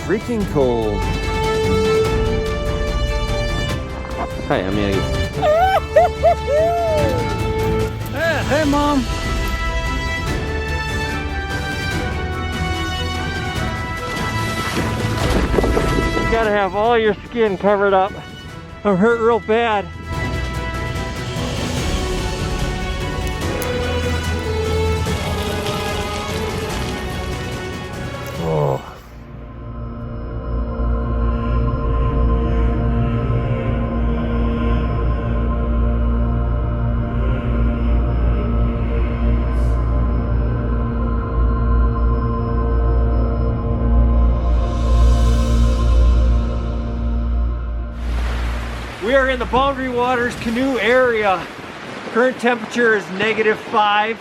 freaking cold. Hi, I'm Maggie. Hey, Mom. You gotta have all your skin covered up. I'm hurt real bad. Oh. We are in the Boundary Waters Canoe Area. Current temperature is -5.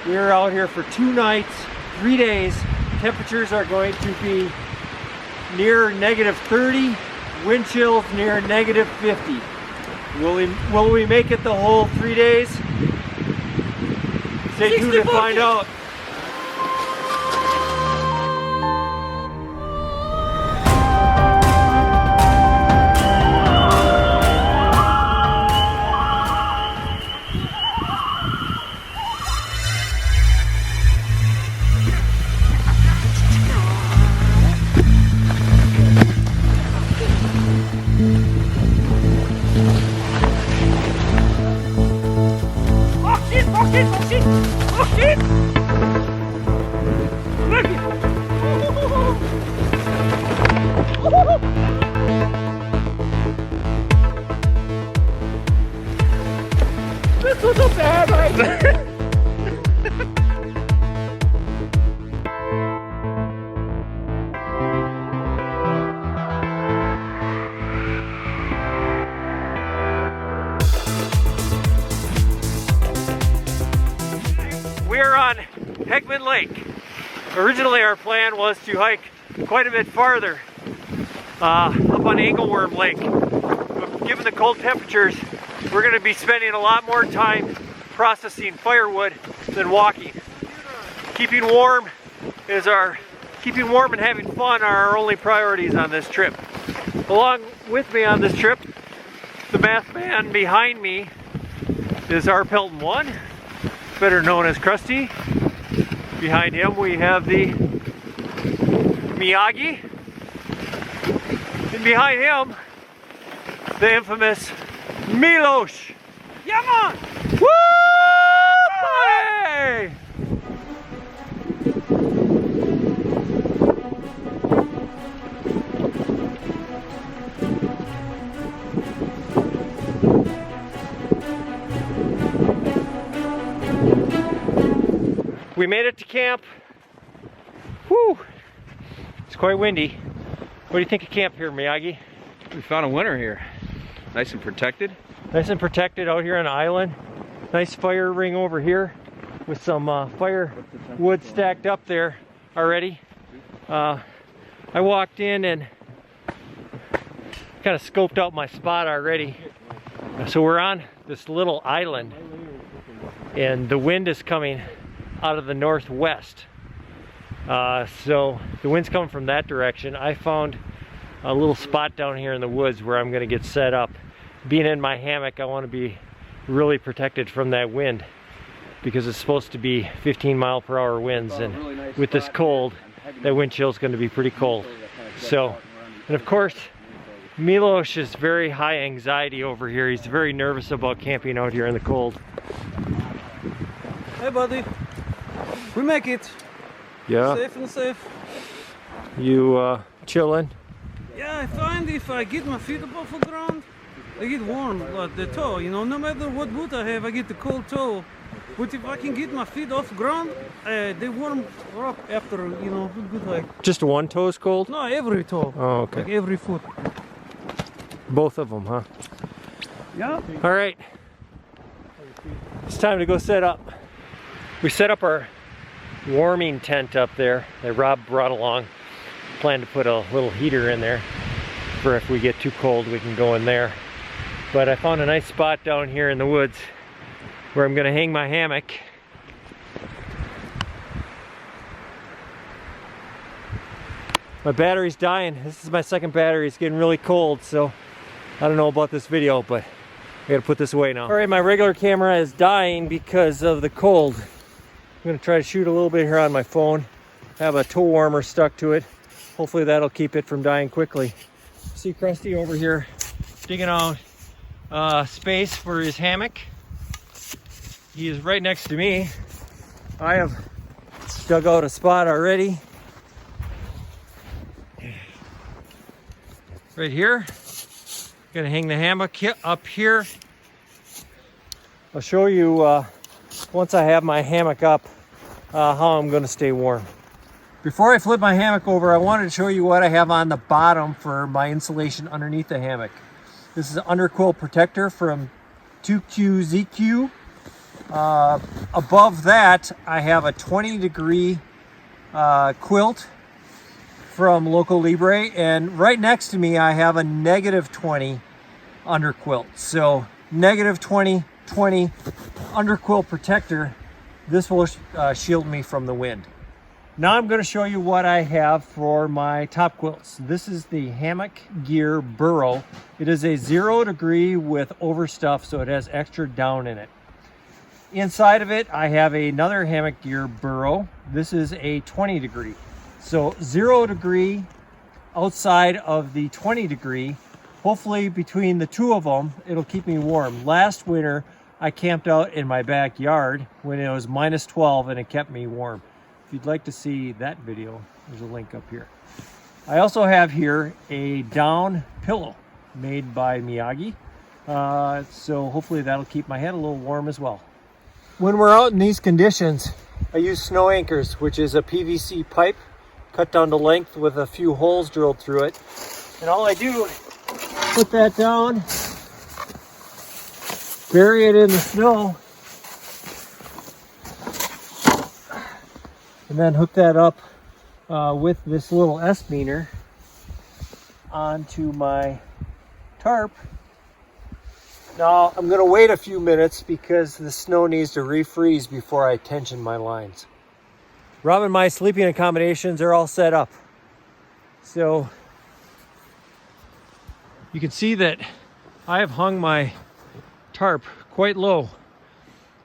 We are out here for 2 nights, 3 days. Temperatures are going to be near -30, wind chills near -50. Will we make it the whole 3 days? Stay tuned to find out. This was a bad idea. We are on Hegman Lake. Originally our plan was to hike quite a bit farther up on Angleworm Lake. But given the cold temperatures, we're going to be spending a lot more time processing firewood than walking. Keeping warm and having fun are our only priorities on this trip. Along with me on this trip, the masked man behind me is our Pelton 1, better known as Krusty. Behind him we have the Miyagi, and behind him the infamous Milos. Yeah, man. Woo! Hey! We made it to camp. Woo! It's quite windy. What do you think of camp here, Miyagi? We found a winner here. Nice and protected. Nice and protected out here on the island. Nice fire ring over here with some firewood stacked up there already. I walked in and kind of scoped out my spot already. So we're on this little island and the wind is coming out of the northwest. So the wind's coming from that direction. I found a little spot down here in the woods where I'm going to get set up. Being in my hammock, I want to be really protected from that wind because it's supposed to be 15-mile-per-hour winds, and with this cold, that wind chill is going to be pretty cold. So, and of course, Milos is very high anxiety over here. He's very nervous about camping out here in the cold. Hey, buddy. We make it. Yeah. Safe and safe. You chilling? Yeah, I find if I get my feet above the ground, I get warm, but the toe, you know, no matter what boot I have, I get the cold toe. But if I can get my feet off the ground, they warm up after, you know, good hike. Just one toe's cold? No, every toe. Oh, okay. Like every foot. Both of them, huh? Yeah. All right. It's time to go set up. We set up our warming tent up there that Rob brought along. Plan to put a little heater in there for if we get too cold we can go in there. But I found a nice spot down here in the woods where I'm gonna hang my hammock. My battery's dying. This is my second battery. It's getting really cold, so I don't know about this video, but I gotta put this away now. All right, my regular camera is dying because of the cold. I'm gonna try to shoot a little bit here on my phone. I have a toe warmer stuck to it. Hopefully that'll keep it from dying quickly. See Krusty over here digging out space for his hammock. He is right next to me. I have dug out a spot already. Right here. Gonna hang the hammock up here. I'll show you once I have my hammock up how I'm gonna stay warm. Before I flip my hammock over, I wanted to show you what I have on the bottom for my insulation underneath the hammock. This is an underquilt protector from 2QZQ. Above that, I have a 20-degree quilt from Local Libre, and right next to me I have a -20 underquilt. So -20, 20 underquilt protector. This will shield me from the wind. Now I'm going to show you what I have for my top quilts. This is the Hammock Gear Burrow. It is a 0-degree with overstuff, so it has extra down in it. Inside of it, I have another Hammock Gear Burrow. This is a 20-degree. So 0-degree outside of the 20-degree. Hopefully between the two of them, it'll keep me warm. Last winter, I camped out in my backyard when it was -12 and it kept me warm. If you'd like to see that video, there's a link up here. I also have here a down pillow made by Miyagi. So hopefully that'll keep my head a little warm as well. When we're out in these conditions, I use snow anchors, which is a PVC pipe cut down to length with a few holes drilled through it. And all I do, put that down, bury it in the snow, and then hook that up with this little S-meter onto my tarp. Now I'm going to wait a few minutes because the snow needs to refreeze before I tension my lines. Rob and my sleeping accommodations are all set up. So you can see that I have hung my tarp quite low.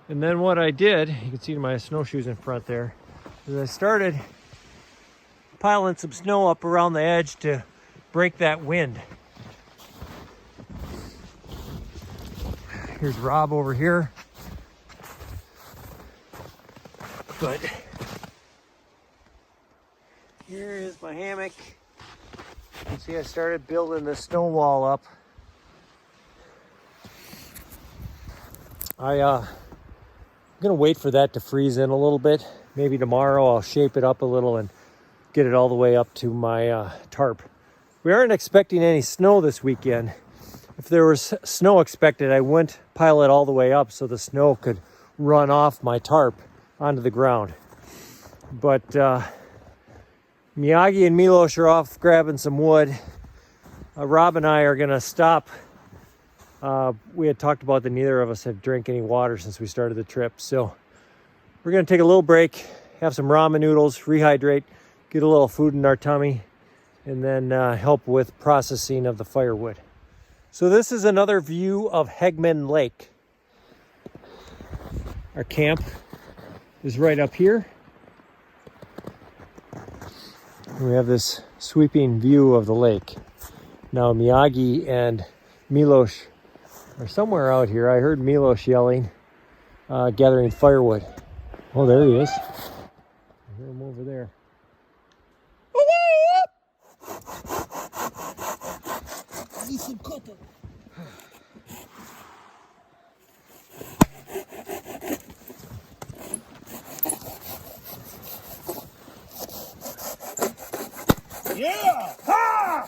And then what I did, you can see my snowshoes in front there, is I started piling some snow up around the edge to break that wind. Here's Rob over here. But here is my hammock. You can see I started building the snow wall up. I'm gonna wait for that to freeze in a little bit. Maybe tomorrow I'll shape it up a little and get it all the way up to my tarp. We aren't expecting any snow this weekend. If there was snow expected, I wouldn't pile it all the way up so the snow could run off my tarp onto the ground. But Miyagi and Milos are off grabbing some wood. Rob and I are gonna stop. We had talked about that neither of us have drank any water since we started the trip. So we're gonna take a little break, have some ramen noodles, rehydrate, get a little food in our tummy, and then help with processing of the firewood. So this is another view of Hegman Lake. Our camp is right up here. We have this sweeping view of the lake. Now Miyagi and Milos are somewhere out here. I heard Milos yelling, gathering firewood. Oh, there he is. I hear him over there. Yeah! Ha!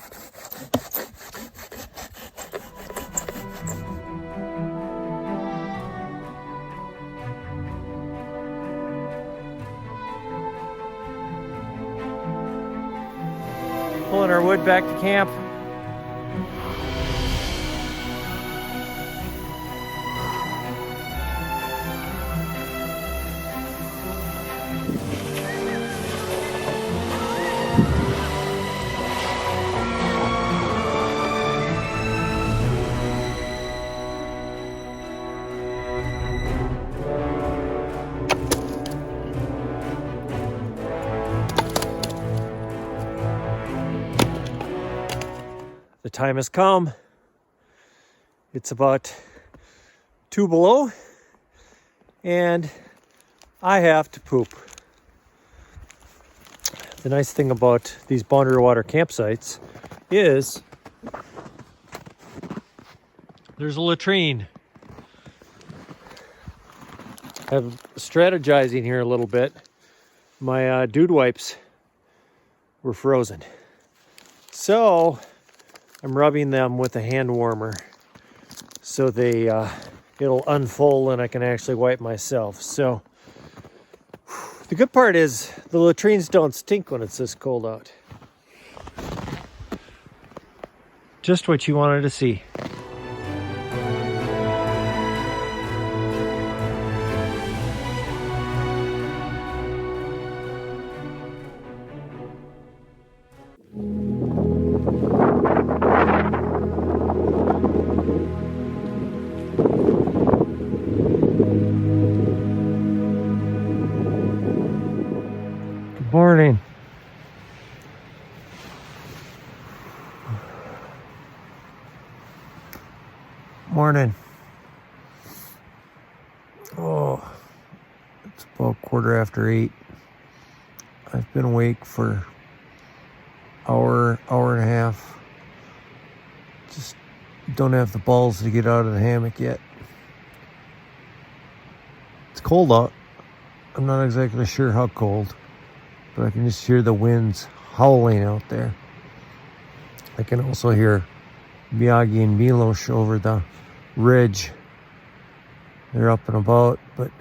Pulling our wood back to camp. time has come. It's about 2 below, and I have to poop. The nice thing about these Boundary Water campsites is there's a latrine. I'm strategizing here a little bit. My dude wipes were frozen. So I'm rubbing them with a hand warmer so it'll unfold and I can actually wipe myself. So the good part is the latrines don't stink when it's this cold out. Just what you wanted to see. Morning. Morning. Oh, it's about 8:15. I've been awake for hour and a half. Just don't have the balls to get out of the hammock yet. It's cold out. I'm not exactly sure how cold, but I can just hear the winds howling out there. I can also hear Biagi and Milos over the ridge. They're up and about, but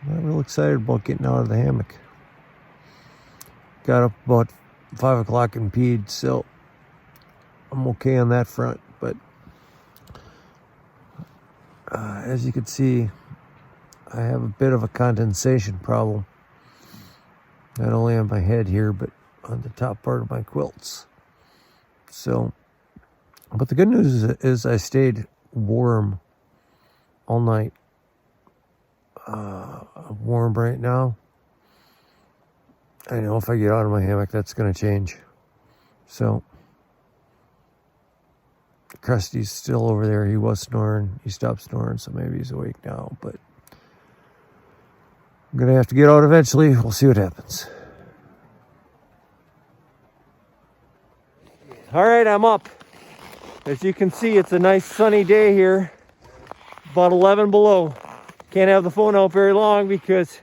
I'm not real excited about getting out of the hammock. Got up about 5 o'clock and peed, so I'm okay on that front, but as you can see, I have a bit of a condensation problem. Not only on my head here, but on the top part of my quilts. So, but the good news is I stayed warm all night. I'm warm right now. I know if I get out of my hammock, that's going to change. So, Krusty's still over there. He was snoring. He stopped snoring, so maybe he's awake now, but I'm going to have to get out eventually. We'll see what happens. All right, I'm up. As you can see, it's a nice sunny day here. About 11 below. Can't have the phone out very long because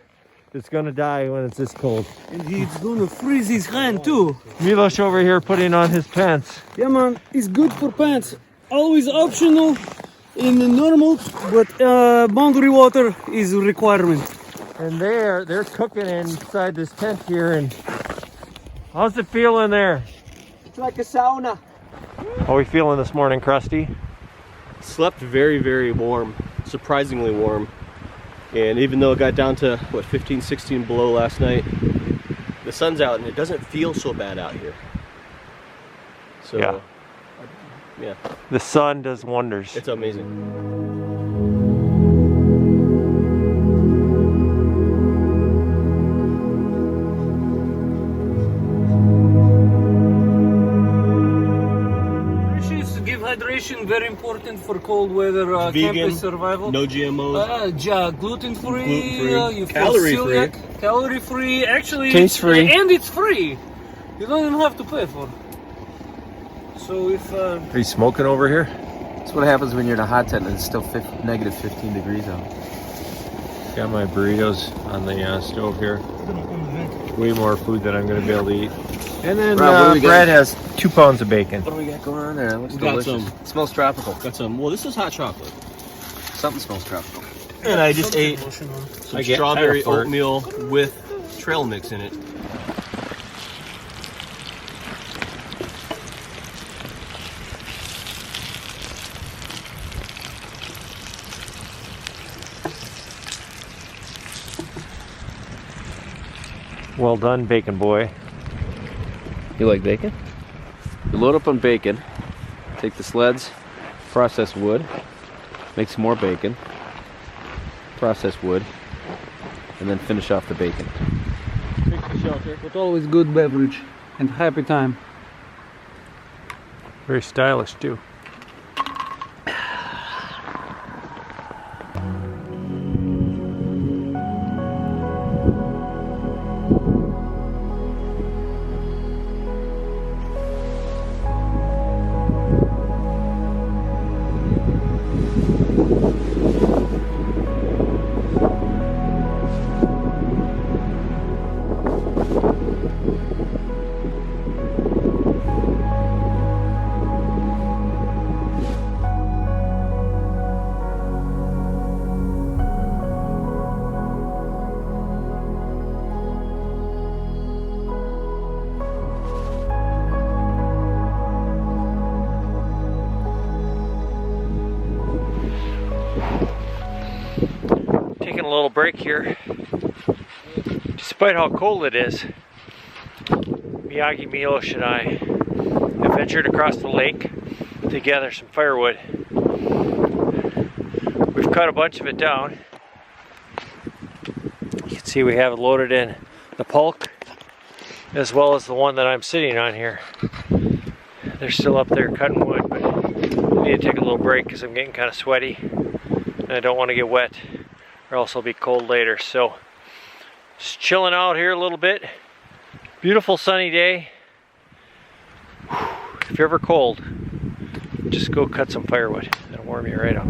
it's going to die when it's this cold. And he's going to freeze his hand too. Milos over here putting on his pants. Yeah, man, it's good for pants. Always optional in the normal, but boundary water is a requirement. And they're cooking inside this tent here. And how's it feel in there? It's like a sauna. How are we feeling this morning, Krusty? Slept very, very warm, surprisingly warm. And even though it got down to, what, 15, 16 below last night, the sun's out and it doesn't feel so bad out here. So, yeah. The sun does wonders. It's amazing. Hydration, very important for cold weather, Vegan, campus survival. No GMOs. Gluten-free, calorie-free. Calorie-free, actually. Taste-free. And it's free. You don't even have to pay for it. So if... Are you smoking over here? That's what happens when you're in a hot tent and it's still negative 15 degrees out. Got my burritos on the stove here. Way more food than I'm going to be able to eat. And then Brad has 2 pounds of bacon. What do we got going on there? It looks We got delicious. some. It smells tropical. Got some, well, this is hot chocolate. Something smells tropical. And I just ate some strawberry oatmeal with trail mix in it. Well done, bacon boy. You like bacon? You load up on bacon, take the sleds, process wood, make some more bacon, process wood, and then finish off the bacon. Fix the shelter with always good beverage. and happy time. Very stylish too. Taking a little break here. Despite how cold it is, Miyagi, Milosh, and I have ventured across the lake to gather some firewood. We've cut a bunch of it down. You can see we have it loaded in the pulk, as well as the one that I'm sitting on here. They're still up there cutting wood, but I need to take a little break because I'm getting kind of sweaty and I don't want to get wet, or else I'll be cold later. So just chilling out here a little bit. Beautiful sunny day. If you're ever cold, just go cut some firewood. It'll warm you right up.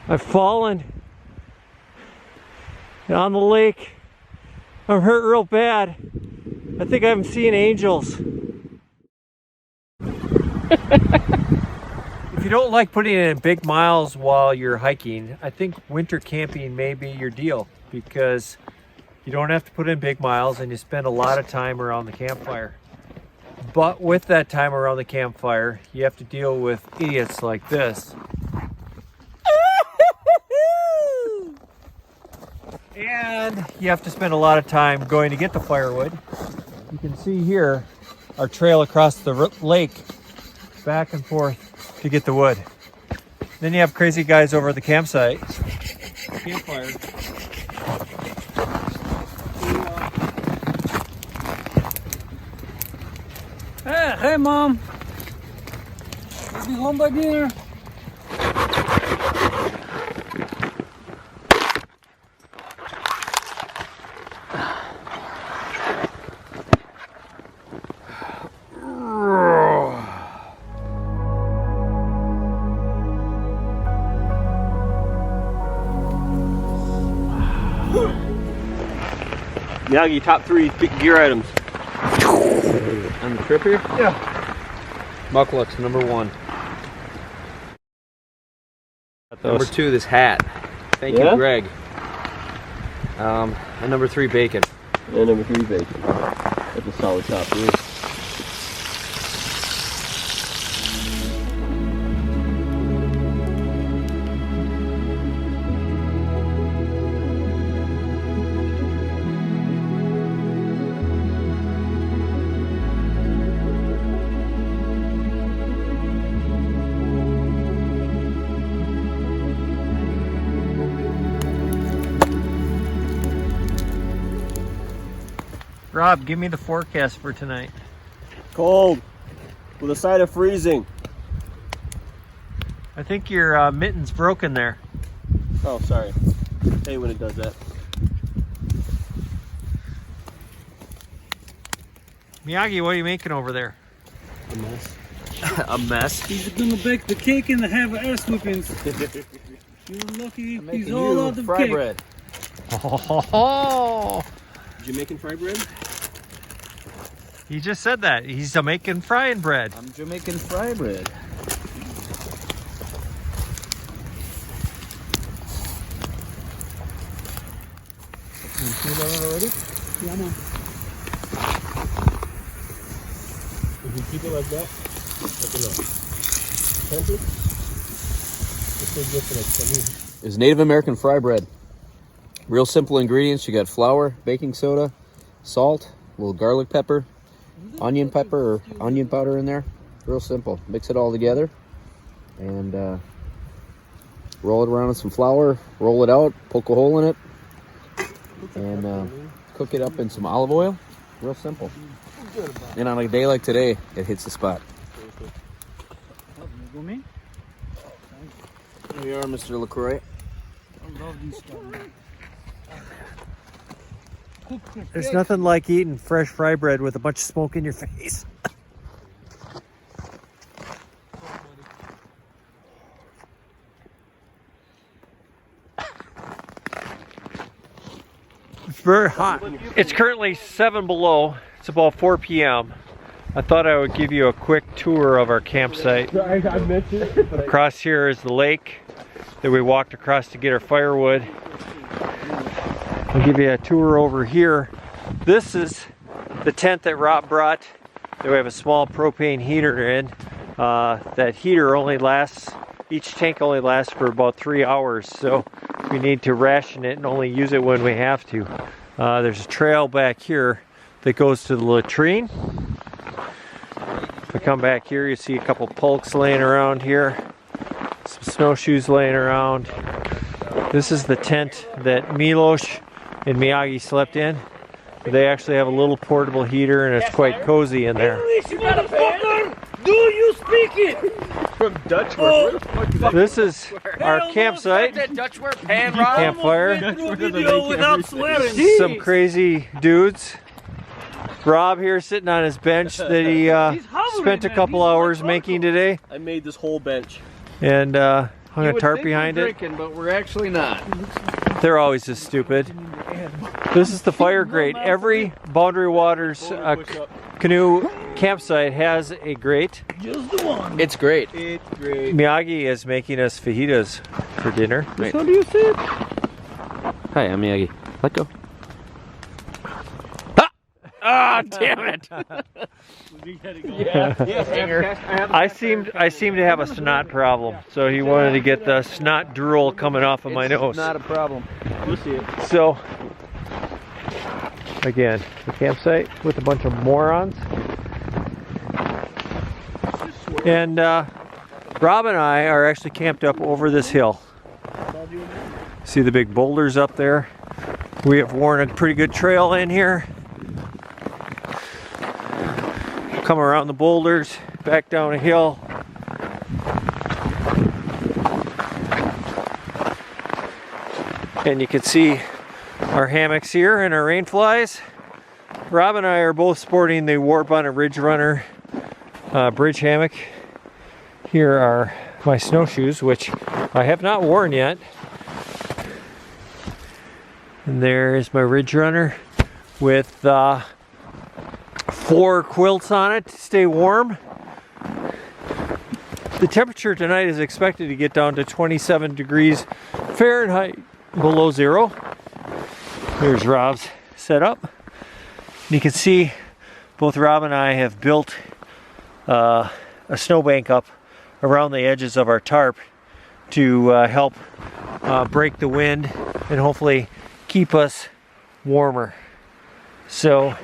I've fallen on the lake. I'm hurt real bad. I think I'm seeing angels. If you don't like putting in big miles while you're hiking, I think winter camping may be your deal, because you don't have to put in big miles and you spend a lot of time around the campfire. But with that time around the campfire, you have to deal with idiots like this. And you have to spend a lot of time going to get the firewood. You can see here our trail across the lake, back and forth to get the wood. Then you have crazy guys over at the campsite. Campfire. Hey Mom! You'll be home by dinner. Miyagi, top 3 gear items On the trip here? Yeah. Mucklucks, #1. #2, this hat. Thank you, Greg. And #3, bacon. And #3, bacon. That's a solid top 3. Rob, give me the forecast for tonight. Cold, with a side of freezing. I think your mitten's broken there. Oh, sorry. Hey, when it does that. Miyagi, what are you making over there? A mess. A mess? He's gonna bake the cake and have ass whippings. You're lucky. He's all out of fry cake. bread. Oh, You making fry bread? he just said that. He's making frying bread. I'm Jamaican fry bread. You see that already? Yeah, man. If you keep it like that, take it out. Can't you? It's so good for that. Is Native American fry bread. Real simple ingredients. You got flour, baking soda, salt, a little garlic pepper, onion pepper or onion powder in there. Real simple. Mix it all together and roll it around in some flour, roll it out, poke a hole in it, and cook it up in some olive oil. Real simple. And on a day like today, it hits the spot. Here you are, Mr. LaCroix. There's nothing like eating fresh fry bread with a bunch of smoke in your face. It's very hot. It's currently 7 below. It's about 4 p.m. I thought I would give you a quick tour of our campsite. Across here is the lake that we walked across to get our firewood. I'll give you a tour over here. This is the tent that Rob brought. We have a small propane heater in. That heater only lasts, each tank only lasts for about 3 hours, so we need to ration it and only use it when we have to. There's a trail back here that goes to the latrine. If we come back here, you see a couple pulks laying around here, some snowshoes laying around. This is the tent that Milos and Miyagi slept in. They actually have a little portable heater and it's quite cozy in there. Do you speak it? From Dutch word. Where the fuck is that? This is our campsite. Campfire. Without swearing. Some crazy dudes. Rob here sitting on his bench that he spent a couple hours making today. I made this whole bench. And hung a tarp behind it. But we're actually not. They're always this stupid. This is the fire grate. Every Boundary Waters canoe campsite has a grate. Just the one. It's great. It's great. Miyagi is making us fajitas for dinner. Right. How do you say it? Hi, I'm Miyagi. Let go. Ah, damn it! I seem to have a snot problem, so he wanted to get the snot drool coming off of my nose. Not a problem. You'll see it. So, again, the campsite with a bunch of morons. And Rob and I are actually camped up over this hill. See the big boulders up there? We have worn a pretty good trail in here. Come around the boulders, back down a hill. And you can see our hammocks here and our rain flies. Rob and I are both sporting the Warp on a Ridge Runner bridge hammock. Here are my snowshoes, which I have not worn yet. And there is my Ridge Runner with 4 quilts on it to stay warm. The temperature tonight is expected to get down to 27 degrees Fahrenheit below zero. Here's Rob's setup. And you can see both Rob and I have built a snowbank up around the edges of our tarp to help break the wind and hopefully keep us warmer. So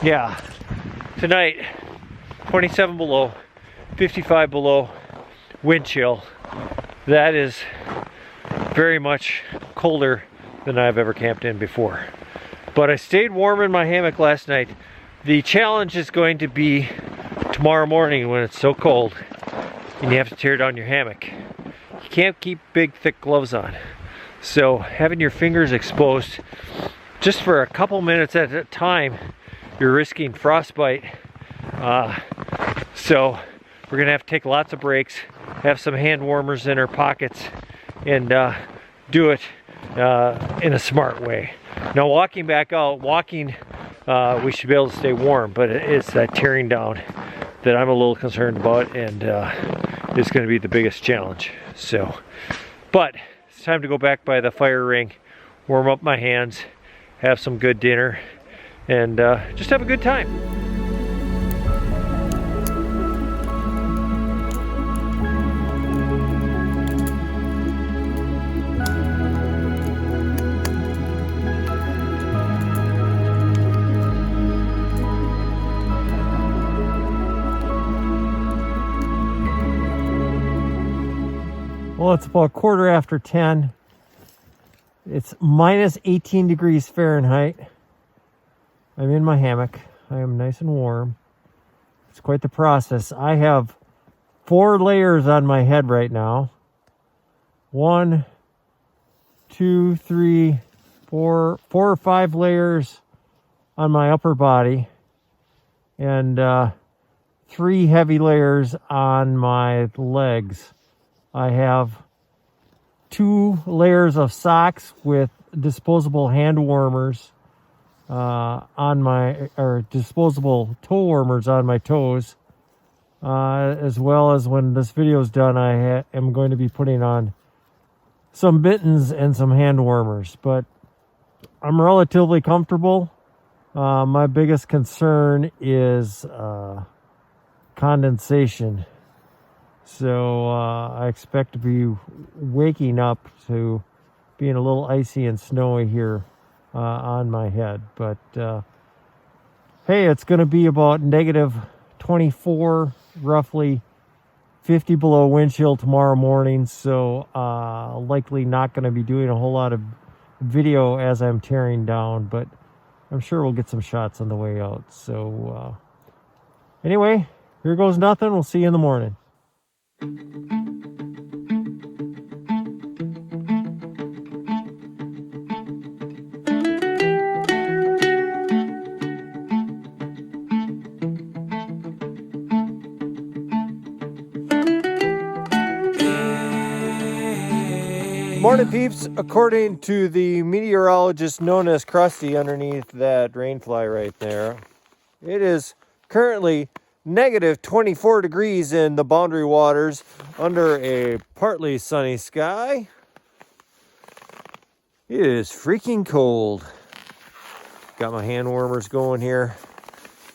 yeah, tonight 27 below, 55 below, wind chill. That is very much colder than I've ever camped in before. But I stayed warm in my hammock last night. The challenge is going to be tomorrow morning when it's so cold and you have to tear down your hammock. You can't keep big thick gloves on. So having your fingers exposed just for a couple minutes at a time, you're risking frostbite. So we're gonna have to take lots of breaks, have some hand warmers in our pockets, and do it in a smart way. Now walking back out, we should be able to stay warm, but it's that tearing down that I'm a little concerned about, and it's gonna be the biggest challenge. So, but it's time to go back by the fire ring, warm up my hands, have some good dinner, and just have a good time. Well, it's about 10:15. It's minus 18 degrees Fahrenheit. I'm in my hammock. I am nice and warm. It's quite the process. I have 4 layers on my head right now. 1, 2, 3, 4 or 5 layers on my upper body, and 3 heavy layers on my legs. I have 2 layers of socks with disposable hand warmers on my, or disposable toe warmers on my toes, as well as when this video is done, I am going to be putting on some mittens and some hand warmers. But I'm relatively comfortable. My biggest concern is condensation. So I expect to be waking up to being a little icy and snowy here on my head. But hey, it's going to be about negative 24, roughly 50 below wind chill tomorrow morning. So likely not going to be doing a whole lot of video as I'm tearing down, but I'm sure we'll get some shots on the way out. So anyway, here goes nothing. We'll see you in the morning. Morning, peeps. According to the meteorologist known as Krusty underneath that rainfly right there, it is currently negative 24 degrees in the Boundary Waters under a partly sunny sky. It is freaking cold. Got my hand warmers going here.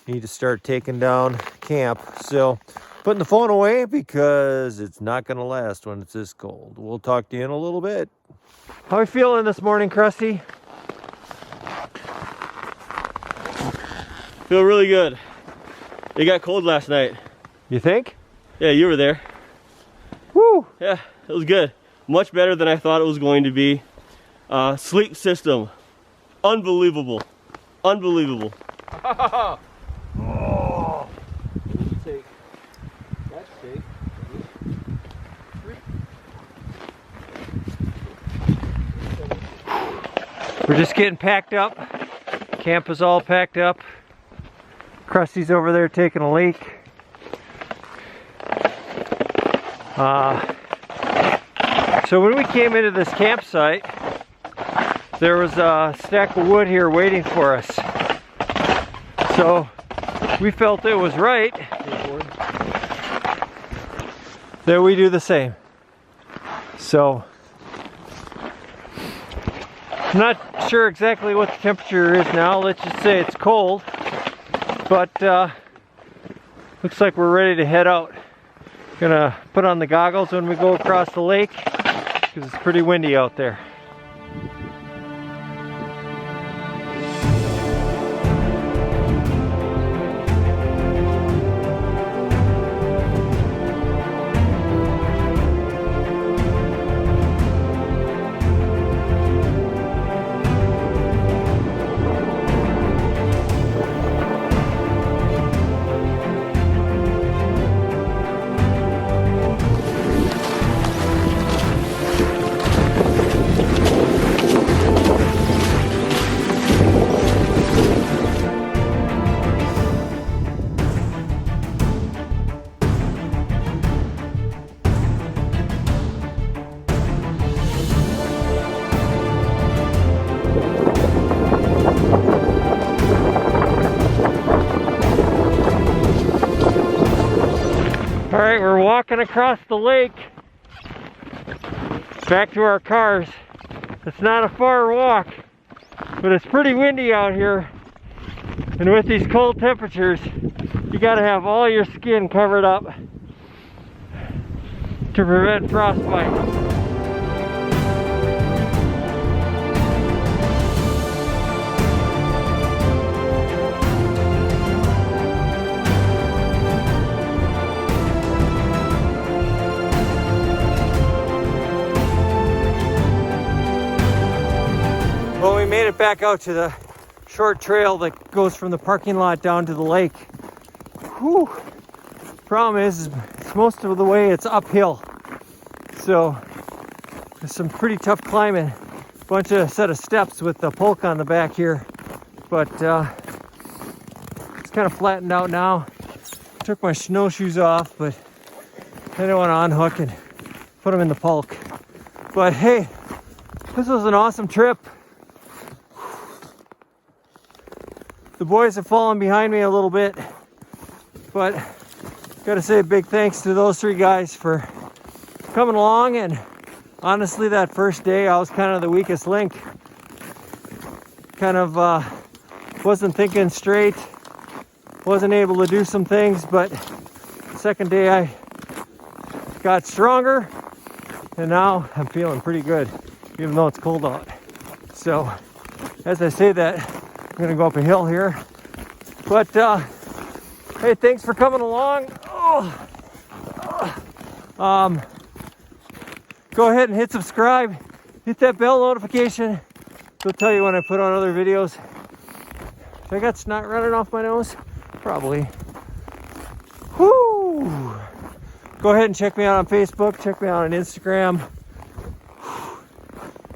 Need to start taking down camp. So putting the phone away because it's not going to last when it's this cold. We'll talk to you in a little bit. How are you feeling this morning, Krusty? Feel really good. It got cold last night. You think? Yeah, you were there. Woo! Yeah, it was good. Much better than I thought it was going to be. Sleep system. Unbelievable. Unbelievable. Oh. We're just getting packed up. Camp is all packed up. Krusty's over there taking a leak. So when we came into this campsite, there was a stack of wood here waiting for us. So we felt it was right that we do the same. So I'm not sure exactly what the temperature is now. Let's just say it's cold, but looks like we're ready to head out. Gonna put on the goggles when we go across the lake because it's pretty windy out there. Alright, we're walking across the lake back to our cars. It's not a far walk, but it's pretty windy out here. And with these cold temperatures, you gotta have all your skin covered up to prevent frostbite. it back out to the short trail that goes from the parking lot down to the lake. Whew. Problem is most of the way it's uphill. So there's some pretty tough climbing. Bunch of set of steps with the polk on the back here. But it's kind of flattened out now. Took my snowshoes off, but I didn't want to unhook and put them in the polk. But hey, this was an awesome trip. The boys have fallen behind me a little bit, but gotta say a big thanks to those three guys for coming along. And honestly, that first day I was kind of the weakest link. Kind of wasn't thinking straight, wasn't able to do some things, but second day I got stronger, and now I'm feeling pretty good, even though it's cold out. So as I say that, I'm gonna go up a hill here. But hey, thanks for coming along. Go ahead and hit subscribe, hit that bell notification. It'll tell you when I put out other videos. I got snot running off my nose? Probably. Whoo! Go ahead and check me out on Facebook, check me out on Instagram.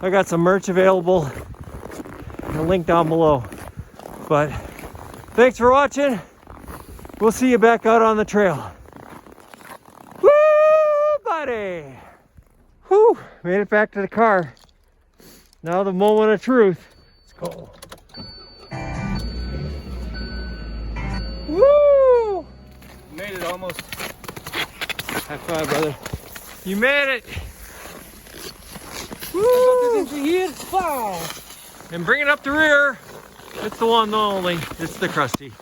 I got some merch available. A link down below. But thanks for watching. We'll see you back out on the trail. Woo, buddy! Whew, made it back to the car. Now the moment of truth. Let's go. Woo! Made it almost. High five, brother. You made it. Woo! Here, wow. And bring it up the rear. It's the one, the only. It's the Krusty.